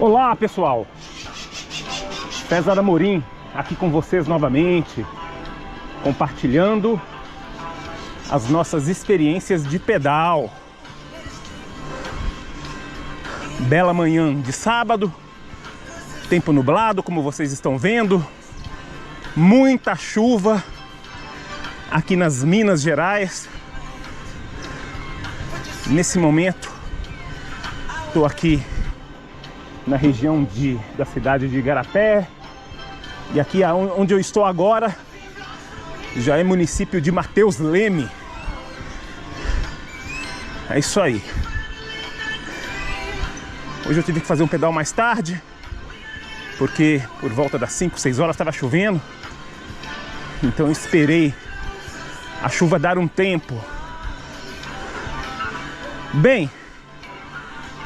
Olá pessoal, César Amorim aqui com vocês novamente, compartilhando as nossas experiências de pedal. Bela manhã de sábado, tempo nublado como vocês estão vendo, muita chuva aqui nas Minas Gerais. Nesse momento estou aqui na região da cidade de Igarapé, e aqui onde eu estou agora já é município de Mateus Leme. É isso aí. Hoje eu tive que fazer um pedal mais tarde, porque por volta das 5, 6 horas estava chovendo, então eu esperei a chuva dar um tempo. Bem,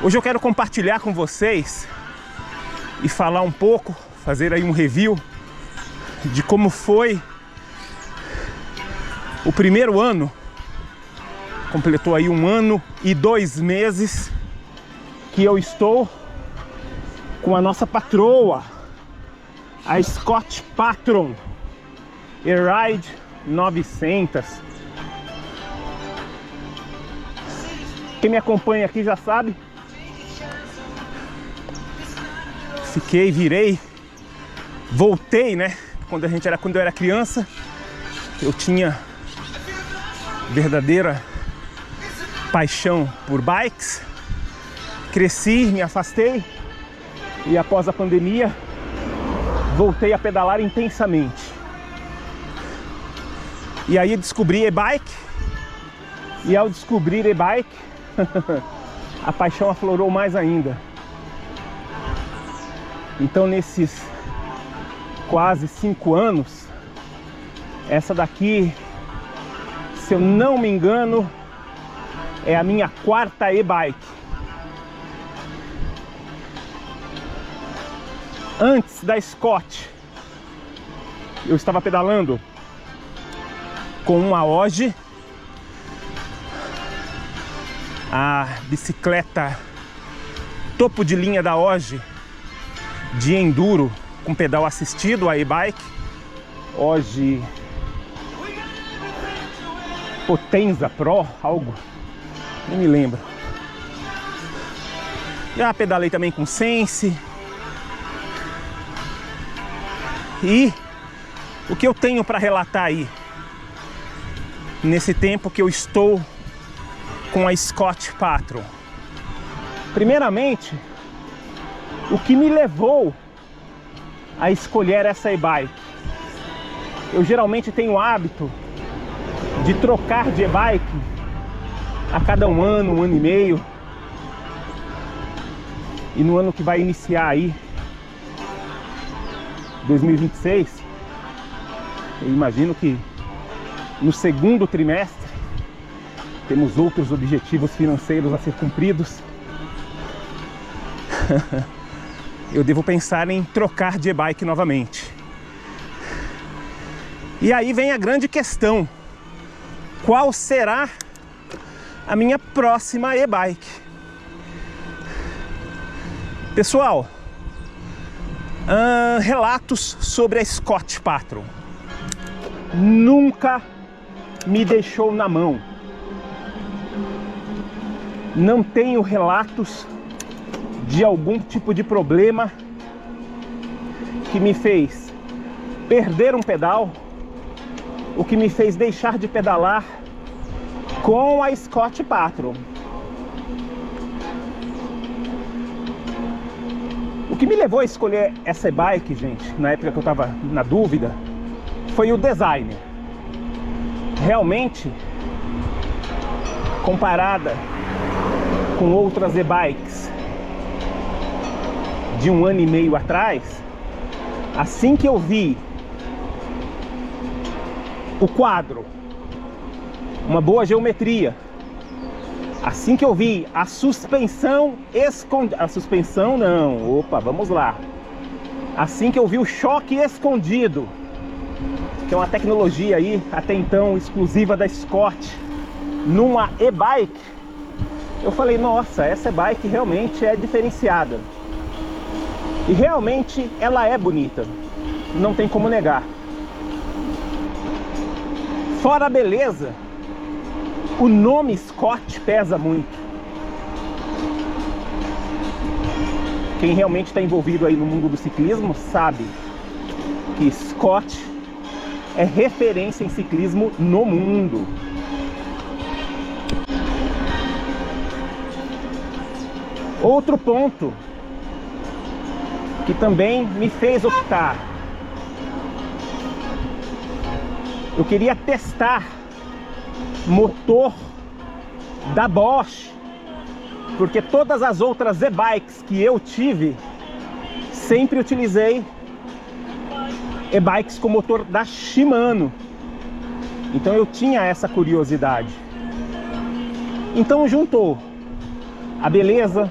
hoje eu quero compartilhar com vocês e falar um pouco, fazer aí um review de como foi o primeiro ano. Completou aí 1 ano e 2 meses que eu estou com a nossa patroa, a Scott Patron E-Ride 900. Quem me acompanha aqui já sabe. Voltei, né? Quando eu era criança, eu tinha verdadeira paixão por bikes. Cresci, me afastei e após a pandemia voltei a pedalar intensamente. E aí descobri e-bike. E ao descobrir e-bike, a paixão aflorou mais ainda. Então nesses quase 5 anos, essa daqui, se eu não me engano, é a minha 4ª e-bike. Antes da Scott, eu estava pedalando com uma Oji, a bicicleta topo de linha da Oji de enduro com pedal assistido, a e-bike Oji Potenza Pro, algo, não me lembro. Já pedalei também com Sense. E o que eu tenho para relatar aí nesse tempo que eu estou com a Scott Patron? Primeiramente, o que me levou a escolher essa e-bike? Eu geralmente tenho o hábito de trocar de e-bike a cada 1 ano, 1 ano e meio. E no ano que vai iniciar aí, 2026, eu imagino que no segundo trimestre temos outros objetivos financeiros a ser cumpridos. Eu devo pensar em trocar de e-bike novamente. E aí vem a grande questão: qual será a minha próxima e-bike? Pessoal, relatos sobre a Scott Patron. Nunca me deixou na mão. Não tenho relatos de algum tipo de problema que me fez perder um pedal, o que me fez deixar de pedalar com a Scott Patron. O que me levou a escolher essa bike, gente, na época que eu estava na dúvida, foi o design. Realmente, comparada com outras e-bikes de 1 ano e meio atrás, assim que eu vi o quadro, uma boa geometria, assim que eu vi a suspensão escondida, vamos lá. Assim que eu vi o choque escondido, que é uma tecnologia aí até então exclusiva da Scott numa e-bike, eu falei, nossa, essa e-bike realmente é diferenciada. E realmente ela é bonita, não tem como negar. Fora a beleza, o nome Scott pesa muito. Quem realmente está envolvido aí no mundo do ciclismo sabe que Scott é referência em ciclismo no mundo. Outro ponto que também me fez optar, eu queria testar motor da Bosch, porque todas as outras e-bikes que eu tive, sempre utilizei e-bikes com motor da Shimano. Então eu tinha essa curiosidade. Então juntou a beleza,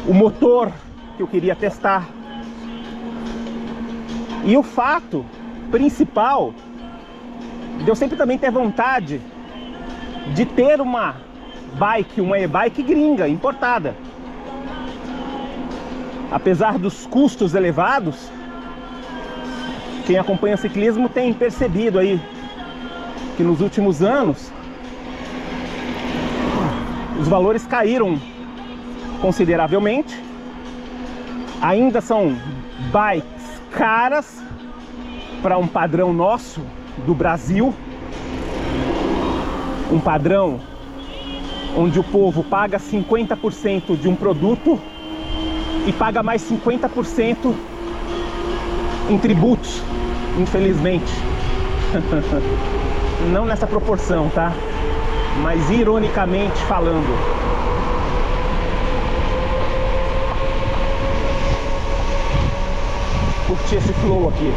o motor que eu queria testar e o fato principal de eu sempre também ter vontade de ter uma bike, uma e-bike gringa, importada. Apesar dos custos elevados, quem acompanha ciclismo tem percebido aí que nos últimos anos os valores caíram consideravelmente. Ainda são bikes caras para um padrão nosso do Brasil, um padrão onde o povo paga 50% de um produto e paga mais 50% em tributos, infelizmente. Não nessa proporção, tá? Mas ironicamente falando. Curti esse flow aqui.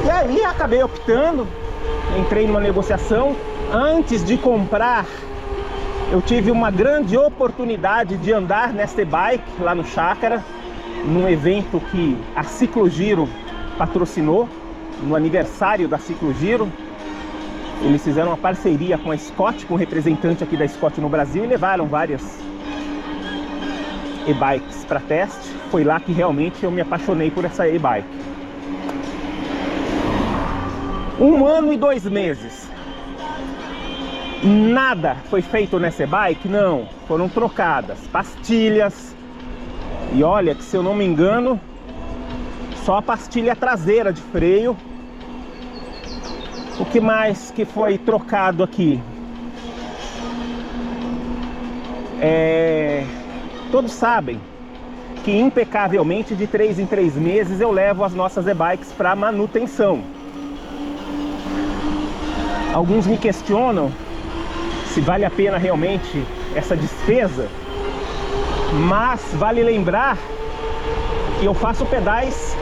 E aí acabei optando, entrei numa negociação. Antes de comprar, eu tive uma grande oportunidade de andar nesta e-bike lá no Chácara, num evento que a Ciclogiro patrocinou, no aniversário da Ciclogiro. Eles fizeram uma parceria com a Scott, com o representante aqui da Scott no Brasil, e levaram várias e-bikes para teste. Foi lá que realmente eu me apaixonei por essa e-bike. 1 ano e 2 meses. Nada foi feito nessa e-bike? Não. Foram trocadas pastilhas. E olha que, se eu não me engano, só a pastilha traseira de freio. O que mais que foi trocado aqui? Todos sabem que impecavelmente de 3 em 3 meses eu levo as nossas e-bikes para manutenção. Alguns me questionam se vale a pena realmente essa despesa, mas vale lembrar que eu faço pedais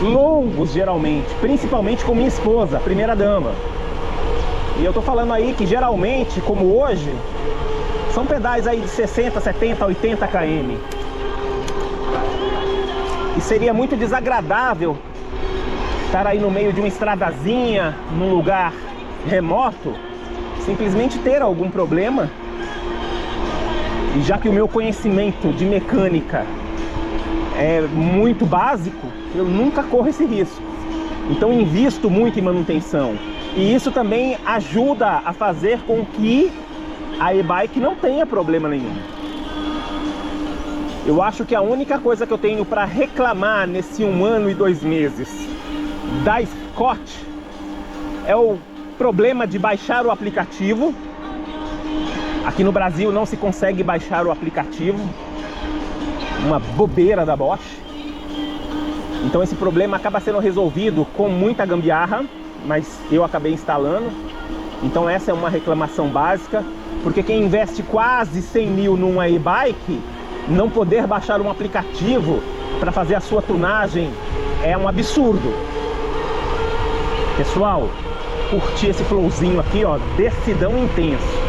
longos geralmente, principalmente com minha esposa, a primeira dama. E eu tô falando aí que geralmente, como hoje, são pedais aí de 60, 70, 80 km. E seria muito desagradável estar aí no meio de uma estradazinha, num lugar remoto, simplesmente ter algum problema. E já que o meu conhecimento de mecânica é muito básico, eu nunca corro esse risco. Então invisto muito em manutenção. E isso também ajuda a fazer com que a e-bike não tenha problema nenhum. Eu acho que a única coisa que eu tenho para reclamar nesse 1 ano e 2 meses da Scott é o problema de baixar o aplicativo. Aqui no Brasil não se consegue baixar o aplicativo, uma bobeira da Bosch. Então esse problema acaba sendo resolvido com muita gambiarra, mas eu acabei instalando. Então essa é uma reclamação básica, porque quem investe quase 100 mil numa e-bike, não poder baixar um aplicativo para fazer a sua tunagem é um absurdo. Pessoal, curti esse flowzinho aqui, ó, descidão intenso.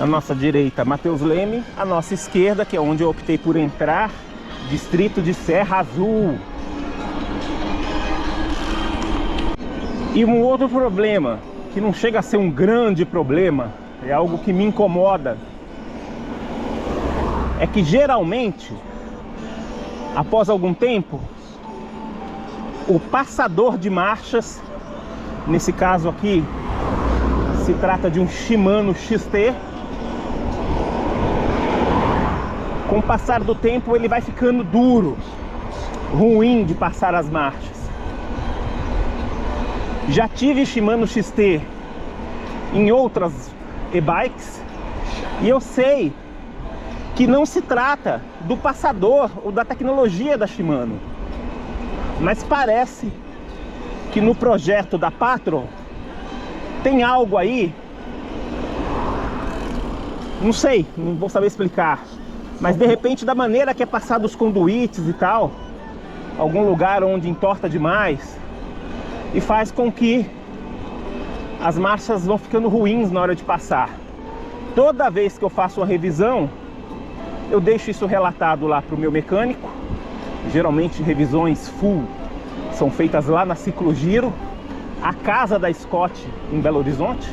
À nossa direita, Matheus Leme. À nossa esquerda, que é onde eu optei por entrar, distrito de Serra Azul. E um outro problema, que não chega a ser um grande problema, é algo que me incomoda, é que geralmente, após algum tempo, o passador de marchas, nesse caso aqui, se trata de um Shimano XT, com o passar do tempo ele vai ficando duro, ruim de passar as marchas. Já tive Shimano XT em outras e-bikes e eu sei que não se trata do passador ou da tecnologia da Shimano, mas parece que no projeto da Patron tem algo aí, não sei, não vou saber explicar, mas de repente da maneira que é passado os conduítes e tal, algum lugar onde entorta demais, e faz com que as marchas vão ficando ruins na hora de passar. Toda vez que eu faço uma revisão, eu deixo isso relatado lá para o meu mecânico. Geralmente revisões full são feitas lá na Ciclogiro, a casa da Scott em Belo Horizonte.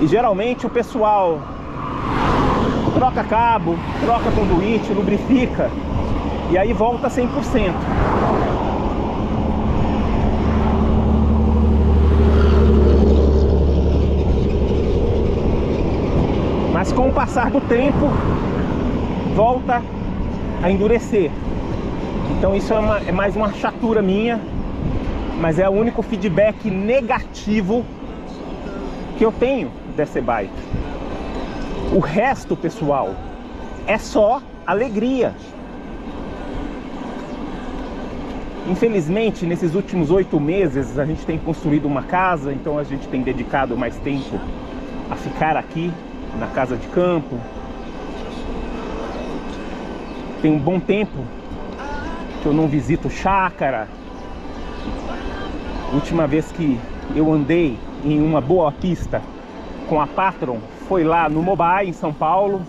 E geralmente o pessoal troca cabo, troca conduíte, lubrifica e aí volta 100%. Mas com o passar do tempo, volta a endurecer. Então isso é mais uma chatura minha, mas é o único feedback negativo que eu tenho dessa e-bike. O resto, pessoal, é só alegria. Infelizmente, nesses últimos 8 meses, a gente tem construído uma casa, então a gente tem dedicado mais tempo a ficar aqui na casa de campo. Tem um bom tempo que eu não visito chácara. A última vez que eu andei em uma boa pista com a Patron foi lá no Mobile, em São Paulo.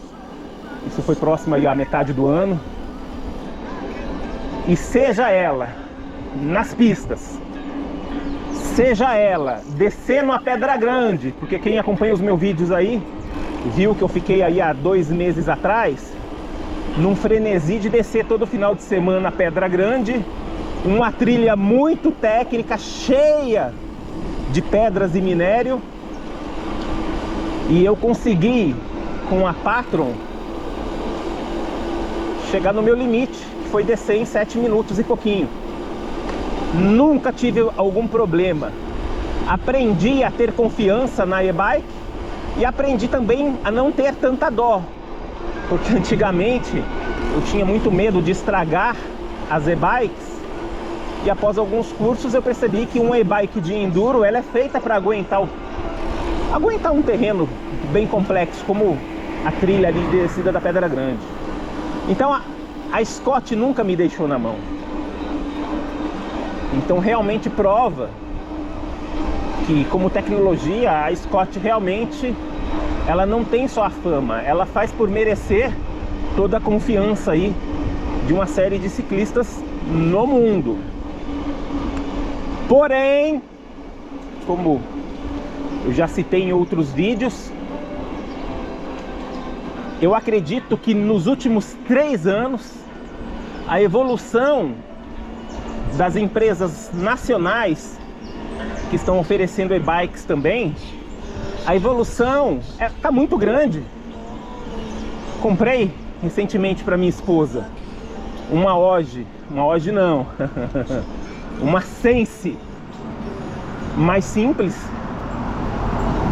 Isso foi próximo aí à metade do ano. E seja ela nas pistas, seja ela descendo a Pedra Grande, porque quem acompanha os meus vídeos aí viu que eu fiquei aí há 2 meses atrás num frenesi de descer todo final de semana a Pedra Grande, uma trilha muito técnica, cheia de pedras e minério, e eu consegui com a Patron chegar no meu limite, que foi descer em 7 minutos e pouquinho. Nunca tive algum problema. Aprendi a ter confiança na e-bike e aprendi também a não ter tanta dó, porque antigamente eu tinha muito medo de estragar as e-bikes, e após alguns cursos eu percebi que uma e-bike de enduro, ela é feita para aguentar um terreno bem complexo, como a trilha ali de descida da Pedra Grande. Então a Scott nunca me deixou na mão. Então realmente prova que, como tecnologia, a Scott realmente, ela não tem só a fama, ela faz por merecer toda a confiança aí de uma série de ciclistas no mundo. Porém, como eu já citei em outros vídeos, eu acredito que nos últimos 3 anos a evolução das empresas nacionais que estão oferecendo e-bikes também, a evolução está muito grande. Comprei recentemente para minha esposa uma Oge não, uma Sense mais simples,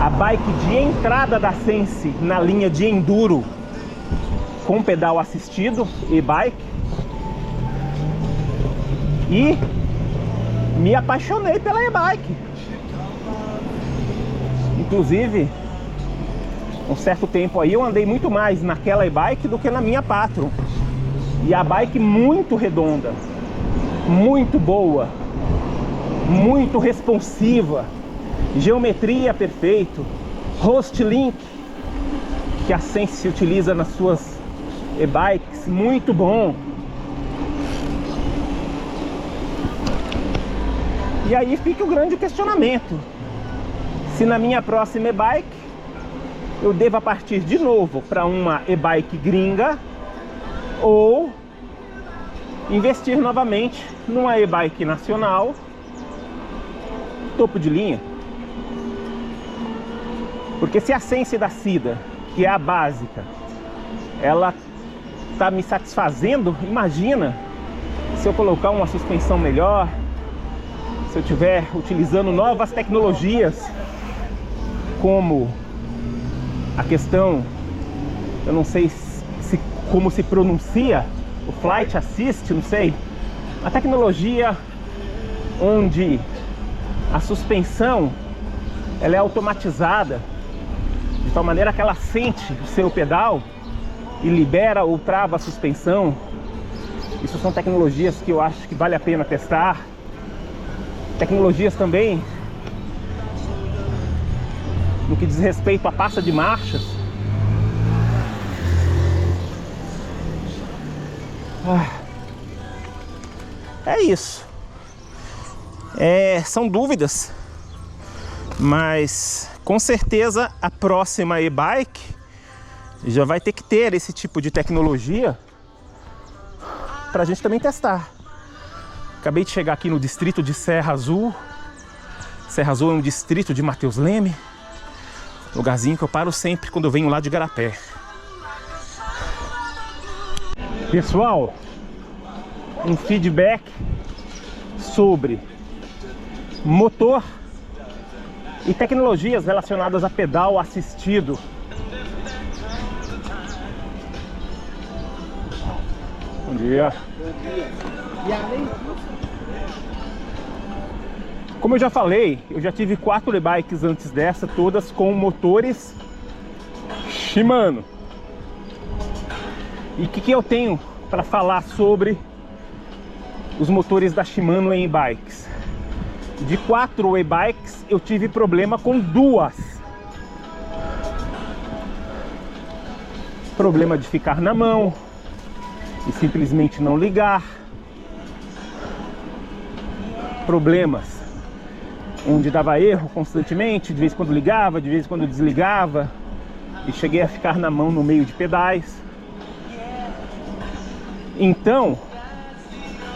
a bike de entrada da Sense na linha de enduro com pedal assistido, e-bike, e me apaixonei pela e-bike. Inclusive, um certo tempo aí eu andei muito mais naquela e-bike do que na minha Patron. E a bike muito redonda, muito boa, muito responsiva, geometria perfeito, Hostlink, que a Sense utiliza nas suas e-bikes, muito bom. E aí fica o grande questionamento: se na minha próxima e-bike eu devo partir de novo para uma e-bike gringa ou investir novamente numa e-bike nacional topo de linha. Porque se a Sense da Sida, que é a básica, ela tá me satisfazendo, imagina se eu colocar uma suspensão melhor, se eu estiver utilizando novas tecnologias, como a questão, eu não sei como se pronuncia, o Flight Assist, não sei, a tecnologia onde a suspensão ela é automatizada de tal maneira que ela sente o seu pedal e libera ou trava a suspensão. Isso são tecnologias que eu acho que vale a pena testar. Tecnologias também no que diz respeito à passa de marchas. É isso. São dúvidas, mas com certeza a próxima e-bike já vai ter que ter esse tipo de tecnologia para a gente também testar. Acabei de chegar aqui no distrito de Serra Azul. Serra Azul é um distrito de Matheus Leme, lugarzinho que eu paro sempre quando eu venho lá de Igarapé. Pessoal, um feedback sobre motor e tecnologias relacionadas a pedal assistido. Bom dia. E além disso, como eu já falei, eu já tive 4 e-bikes antes dessa, todas com motores Shimano. E o que eu tenho para falar sobre os motores da Shimano em e-bikes? De 4 e-bikes, eu tive problema com 2. Problema de ficar na mão e simplesmente não ligar. Problemas onde dava erro constantemente, de vez em quando ligava, de vez em quando desligava, e cheguei a ficar na mão no meio de pedais. Então,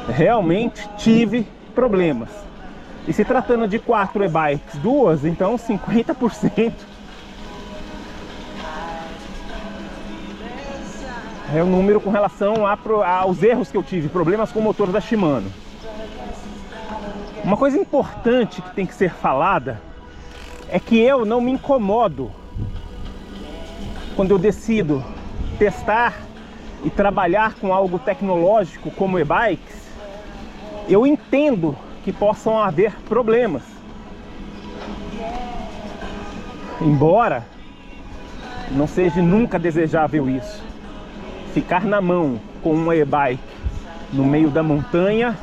realmente tive problemas. E se tratando de 4 e-bikes, 2, então 50% é o número com relação aos erros que eu tive, problemas com o motor da Shimano. Uma coisa importante que tem que ser falada é que eu não me incomodo quando eu decido testar e trabalhar com algo tecnológico como e-bikes. Eu entendo que possam haver problemas, embora não seja nunca desejável isso. Ficar na mão com uma e-bike no meio da montanha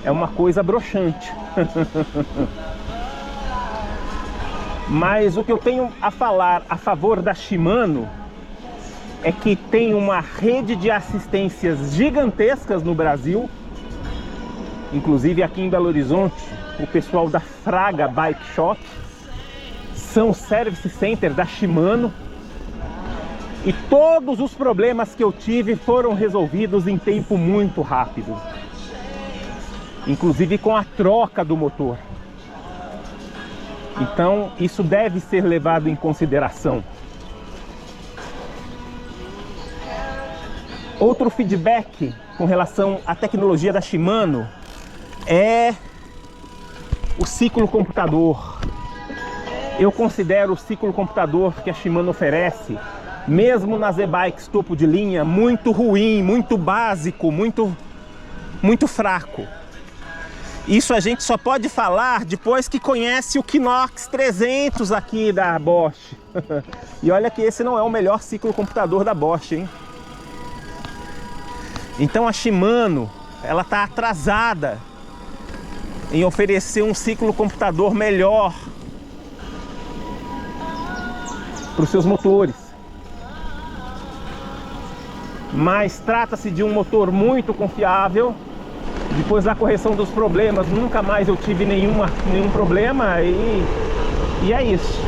é uma coisa broxante. Mas o que eu tenho a falar a favor da Shimano é que tem uma rede de assistências gigantescas no Brasil. Inclusive aqui em Belo Horizonte, o pessoal da Fraga Bike Shop são o Service Center da Shimano. E todos os problemas que eu tive foram resolvidos em tempo muito rápido. Inclusive com a troca do motor. Então isso deve ser levado em consideração. Outro feedback com relação à tecnologia da Shimano é o ciclo computador. Eu considero o ciclo computador que a Shimano oferece, mesmo nas e-bikes topo de linha, muito ruim, muito básico, muito fraco. Isso a gente só pode falar depois que conhece o Kinox 300 aqui da Bosch. E olha que esse não é o melhor ciclo computador da Bosch, hein? Então a Shimano, ela está atrasada em oferecer um ciclo computador melhor para os seus motores. Mas trata-se de um motor muito confiável. Depois da correção dos problemas, nunca mais eu tive nenhum problema e é isso.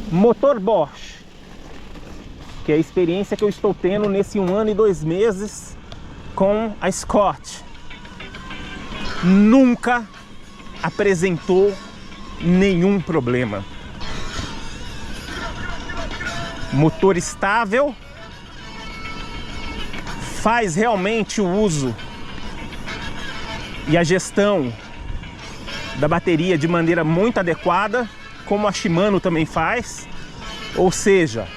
Motor Bosch, que é a experiência que eu estou tendo nesse 1 ano e 2 meses com a Scott. Nunca apresentou nenhum problema. Motor estável, faz realmente o uso e a gestão da bateria de maneira muito adequada, como a Shimano também faz. Ou seja,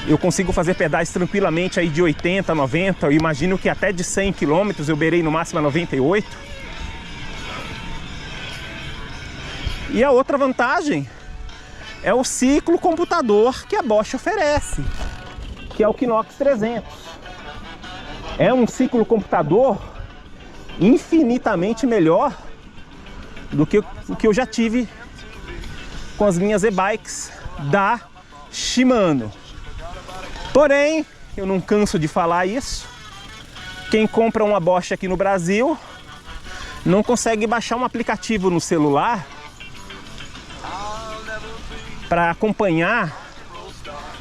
eu consigo fazer pedais tranquilamente aí de 80, 90, eu imagino que até de 100 km eu beirei no máximo a 98. E a outra vantagem é o ciclo computador que a Bosch oferece, que é o Kinox 300. É um ciclo computador infinitamente melhor do que o que eu já tive com as minhas e-bikes da Shimano. Porém, eu não canso de falar isso, quem compra uma Bosch aqui no Brasil não consegue baixar um aplicativo no celular para acompanhar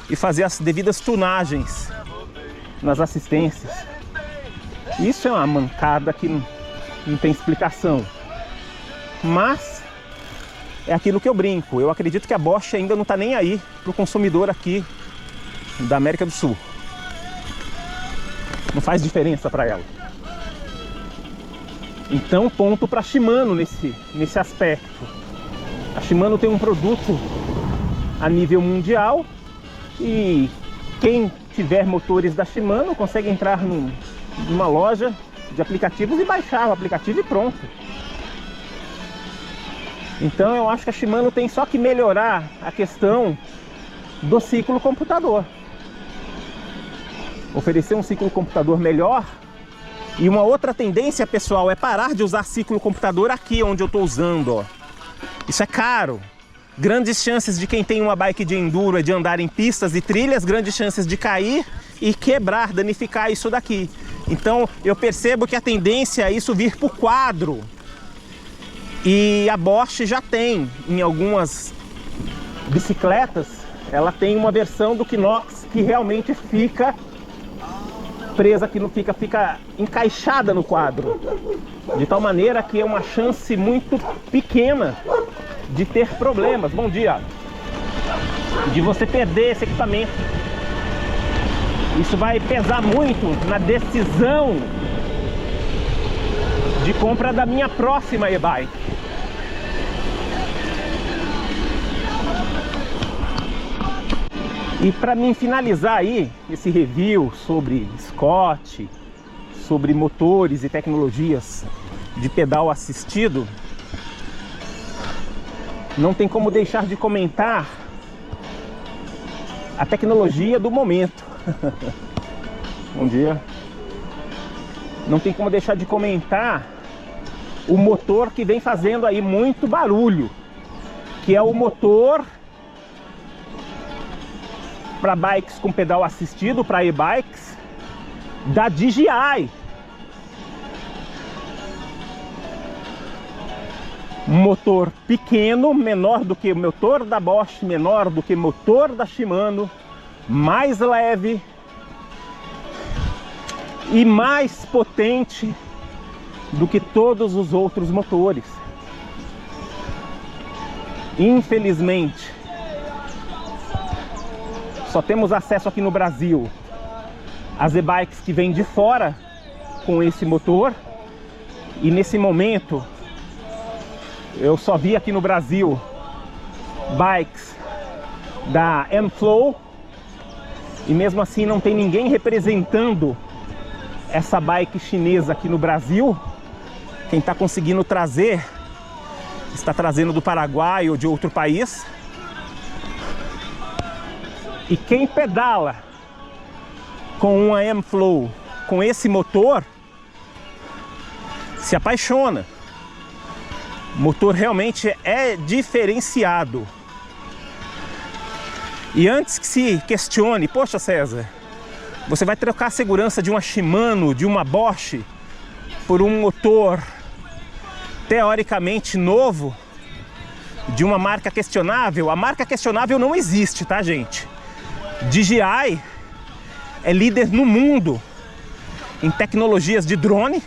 e fazer as devidas tunagens nas assistências. Isso é uma mancada que não tem explicação. Mas é aquilo que eu brinco. Eu acredito que a Bosch ainda não está nem aí para o consumidor aqui da América do Sul. Não faz diferença para ela. Então, ponto para a Shimano nesse aspecto. A Shimano tem um produto a nível mundial e quem tiver motores da Shimano consegue entrar numa loja de aplicativos e baixar o aplicativo e pronto. Então eu acho que a Shimano tem só que melhorar a questão do ciclo computador, oferecer um ciclo computador melhor. E uma outra tendência, pessoal, é parar de usar ciclo computador aqui onde eu estou usando, ó. Isso é caro. Grandes chances de quem tem uma bike de enduro é de andar em pistas e trilhas, grandes chances de cair e quebrar, danificar isso daqui. Então eu percebo que a tendência é isso vir por quadro. E a Bosch já tem, em algumas bicicletas, ela tem uma versão do Kinox que realmente fica presa, que não fica encaixada no quadro. De tal maneira que é uma chance muito pequena de ter problemas. Bom dia! De você perder esse equipamento. Isso vai pesar muito na decisão de compra da minha próxima e-bike. E para mim finalizar aí esse review sobre Scott, sobre motores e tecnologias de pedal assistido, não tem como deixar de comentar a tecnologia do momento. Bom dia. Não tem como deixar de comentar o motor que vem fazendo aí muito barulho, que é o motor para bikes com pedal assistido, para e-bikes da DJI. Um motor pequeno, menor do que o motor da Bosch, menor do que o motor da Shimano, mais leve e mais potente do que todos os outros motores. Infelizmente, só temos acesso aqui no Brasil às e-bikes que vêm de fora com esse motor, e nesse momento eu só vi aqui no Brasil bikes da M-Flow, e mesmo assim não tem ninguém representando essa bike chinesa aqui no Brasil. Quem está conseguindo trazer, está trazendo do Paraguai ou de outro país. E quem pedala com uma M-Flow com esse motor se apaixona. O motor realmente é diferenciado. E antes que se questione, poxa César, você vai trocar a segurança de uma Shimano, de uma Bosch, por um motor teoricamente novo, de uma marca questionável? A marca questionável não existe, tá, gente? DJI é líder no mundo em tecnologias de drone,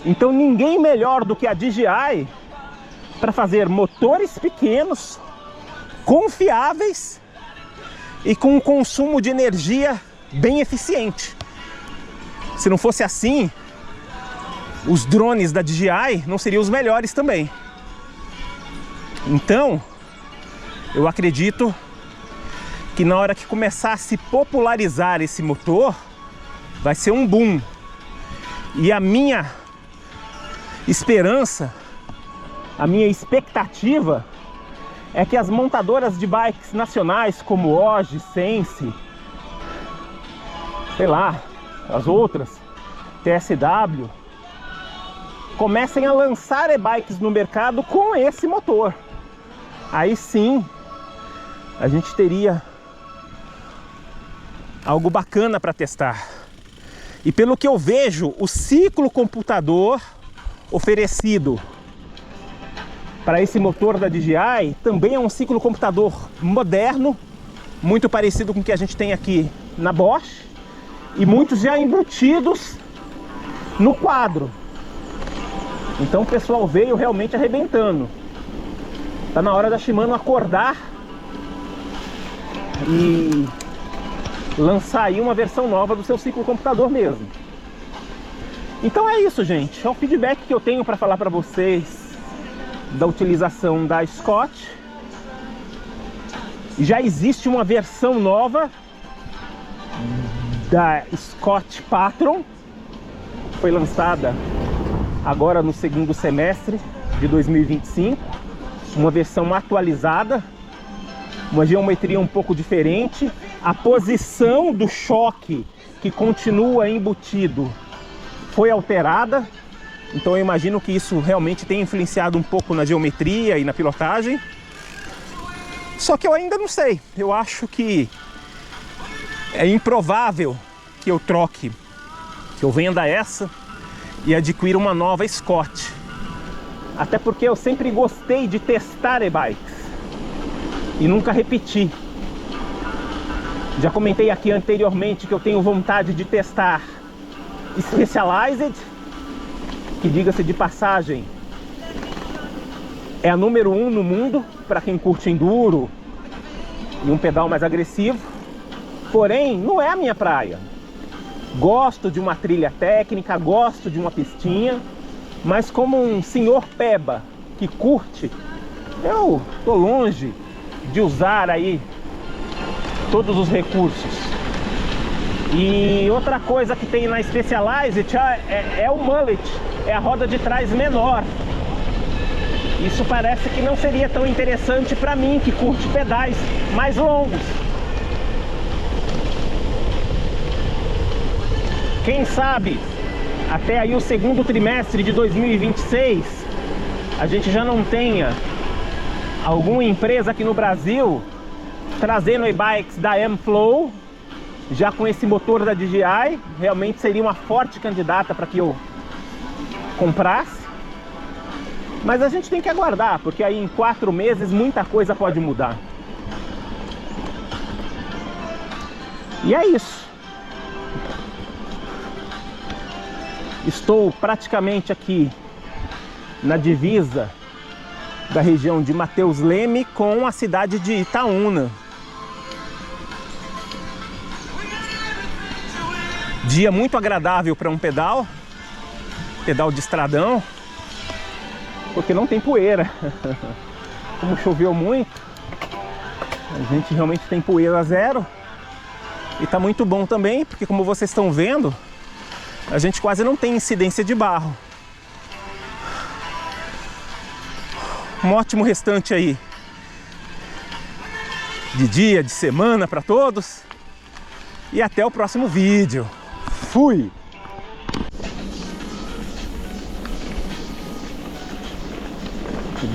então ninguém melhor do que a DJI para fazer motores pequenos, confiáveis e com um consumo de energia bem eficiente. Se não fosse assim, os drones da DJI não seriam os melhores também. Então, eu acredito que na hora que começar a se popularizar esse motor, vai ser um boom. E a minha esperança, a minha expectativa é que as montadoras de bikes nacionais como Oji, Sense, sei lá, as outras, TSW, comecem a lançar e-bikes no mercado com esse motor. Aí sim, a gente teria algo bacana para testar. E pelo que eu vejo, o ciclocomputador oferecido para esse motor da DJI também é um ciclocomputador moderno, muito parecido com o que a gente tem aqui na Bosch, e muitos já embutidos no quadro. Então o pessoal veio realmente arrebentando. Tá na hora da Shimano acordar e lançar aí uma versão nova do seu ciclocomputador mesmo. Então é isso, gente. É o feedback que eu tenho para falar para vocês da utilização da Scott. Já existe uma versão nova da Scott Patron, foi lançada agora no segundo semestre de 2025. Uma versão atualizada, uma geometria um pouco diferente. A posição do choque, que continua embutido, foi alterada. Então eu imagino que isso realmente tem influenciado um pouco na geometria e na pilotagem. Só que eu ainda não sei. Eu acho que é improvável que eu troque, que eu venda essa e adquira uma nova Scott. Até porque eu sempre gostei de testar e-bikes e nunca repeti. Já comentei aqui anteriormente que eu tenho vontade de testar Specialized, que, diga-se de passagem, é a número 1 no mundo para quem curte enduro e um pedal mais agressivo. Porém, não é a minha praia. Gosto de uma trilha técnica, gosto de uma pistinha, mas como um senhor peba que curte, eu tô longe de usar aí todos os recursos. E outra coisa que tem na Specialized é o mullet, é a roda de trás menor. Isso parece que não seria tão interessante para mim, que curte pedais mais longos. Quem sabe até aí o segundo trimestre de 2026 a gente já não tenha alguma empresa aqui no Brasil trazendo e-bikes da M-Flow, já com esse motor da DJI. Realmente seria uma forte candidata para que eu comprasse. Mas a gente tem que aguardar, porque aí em 4 meses muita coisa pode mudar. E é isso. Estou praticamente aqui na divisa da região de Mateus Leme com a cidade de Itaúna. Dia muito agradável para um pedal de estradão, porque não tem poeira. Como choveu muito, a gente realmente tem poeira zero. E tá muito bom também, porque como vocês estão vendo, a gente quase não tem incidência de barro. Um ótimo restante aí de dia, de semana para todos. E até o próximo vídeo. Fui!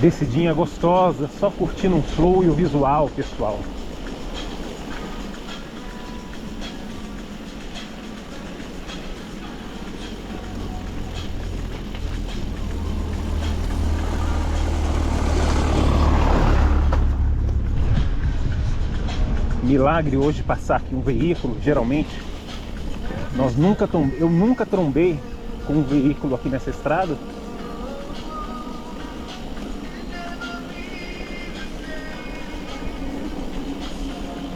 Descidinha gostosa, só curtindo um flow e o visual, pessoal. Milagre hoje passar aqui um veículo. Geralmente eu nunca trombei com um veículo aqui nessa estrada.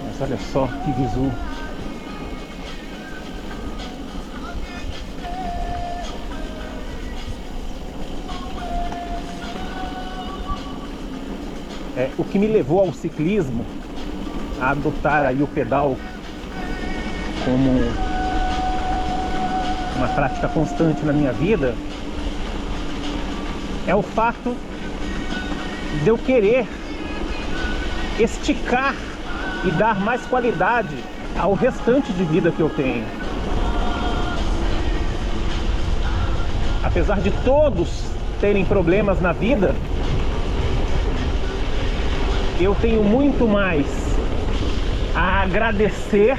Mas olha só que visu. O que me levou ao ciclismo, a adotar aí o pedal como uma prática constante na minha vida, é o fato de eu querer esticar e dar mais qualidade ao restante de vida que eu tenho. Apesar de todos terem problemas na vida, eu tenho muito mais a agradecer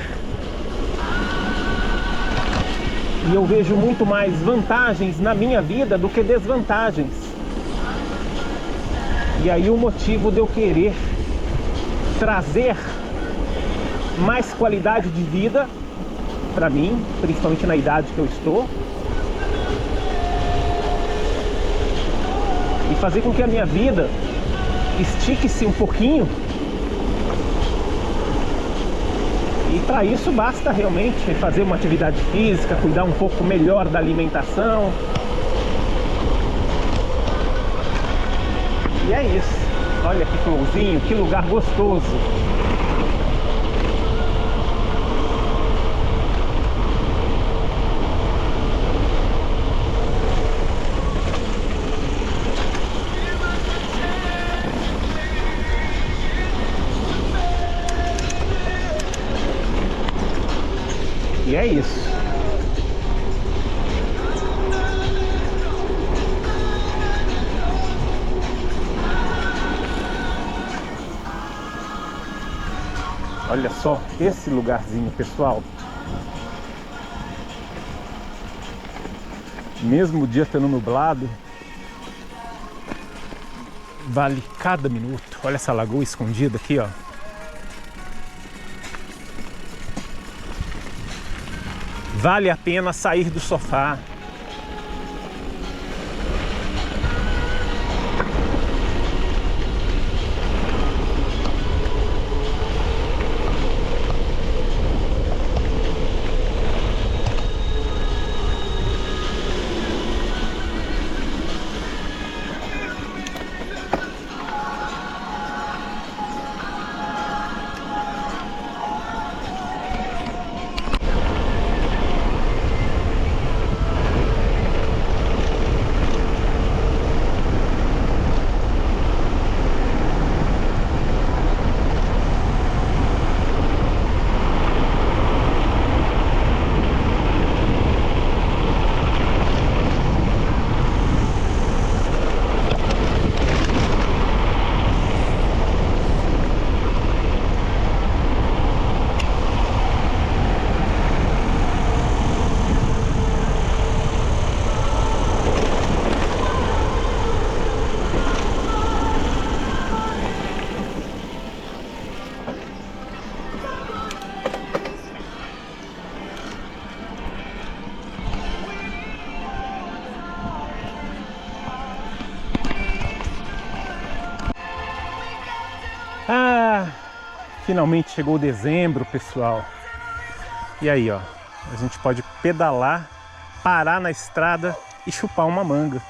e eu vejo muito mais vantagens na minha vida do que desvantagens. E aí o motivo de eu querer trazer mais qualidade de vida para mim, principalmente na idade que eu estou, e fazer com que a minha vida estique-se um pouquinho. E para isso basta realmente fazer uma atividade física, cuidar um pouco melhor da alimentação. E é isso. Olha que flowzinho, que lugar gostoso. E é isso. Olha só esse lugarzinho, pessoal. Mesmo o dia estando nublado, vale cada minuto. Olha essa lagoa escondida aqui, ó. Vale a pena sair do sofá. Finalmente chegou dezembro, pessoal. E aí, ó, a gente pode pedalar, parar na estrada e chupar uma manga.